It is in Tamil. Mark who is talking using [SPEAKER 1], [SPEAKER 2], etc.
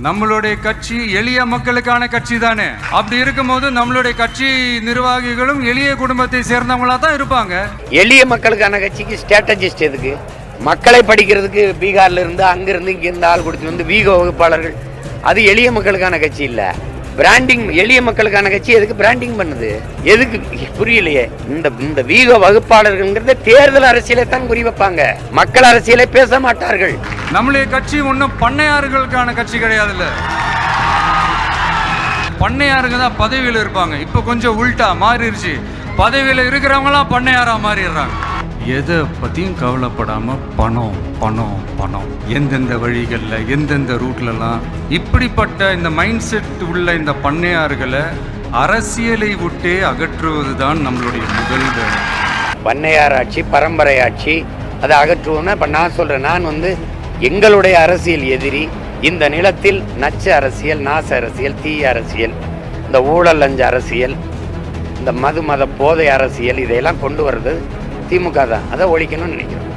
[SPEAKER 1] நம்மளுடைய கட்சி எளிய மக்களுக்கான கட்சி தானே. அப்படி இருக்கும்போது நம்மளுடைய கட்சி நிர்வாகிகளும் எளிய குடும்பத்தை சேர்ந்தவங்களா தான் இருப்பாங்க.
[SPEAKER 2] எளிய மக்களுக்கான கட்சிக்கு ஸ்ட்ராட்டஜிஸ்ட் எதுக்கு? மக்களை படிக்கிறதுக்கு பீகார்ல இருந்து அங்கிருந்து இங்க இருந்து ஆள் கொடுத்து வந்து வீக வகுப்பாளர்கள், அது எளிய மக்களுக்கான கட்சி இல்ல. பிராண்டிங், எளிய மக்களுக்கான கட்சி எதுக்கு பிராண்டிங் பண்ணுது? எதுக்கு புரியலையே. இந்த வீக வகுப்பாளர்கள்ங்கிறத தேர்தல் அரசியலை தான் குறி வைப்பாங்க, மக்கள் அரசியலை பேச மாட்டார்கள்.
[SPEAKER 1] நம்மளுடைய கட்சி ஒன்றும் பண்ணையார்களுக்கான கட்சி கிடையாதுல்ல. பண்ணையாருங்க தான் பதவியில் இருப்பாங்க. இப்போ கொஞ்சம் உள்டா மாறிடுச்சு, பதவியில் இருக்கிறவங்களாம் பண்ணையாரா மாறிடுறாங்க. எதை பற்றியும் கவலைப்படாம பணம் பணம் பணம், எந்தெந்த வழிகளில் எந்தெந்த ரூட்லலாம். இப்படிப்பட்ட இந்த மைண்ட் செட் உள்ள இந்த பண்ணையார்களை அரசியலை விட்டே அகற்றுவது தான் நம்மளுடைய முதல் வேலை.
[SPEAKER 2] பண்ணையார் ஆட்சி, பரம்பரை ஆட்சி, அதை அகற்றுவோம்னா இப்போ நான் சொல்கிறேன், நான் எங்களுடைய அரசியல் எதிரி இந்த நிலத்தில் நச்சு அரசியல், நாச அரசியல், தீய அரசியல், இந்த ஊழல் லஞ்ச அரசியல், இந்த மத போதை அரசியல், இதையெல்லாம் கொண்டு வர்றது திமுக தான். அதை ஒழிக்கணும்னு நினைக்கிறோம்.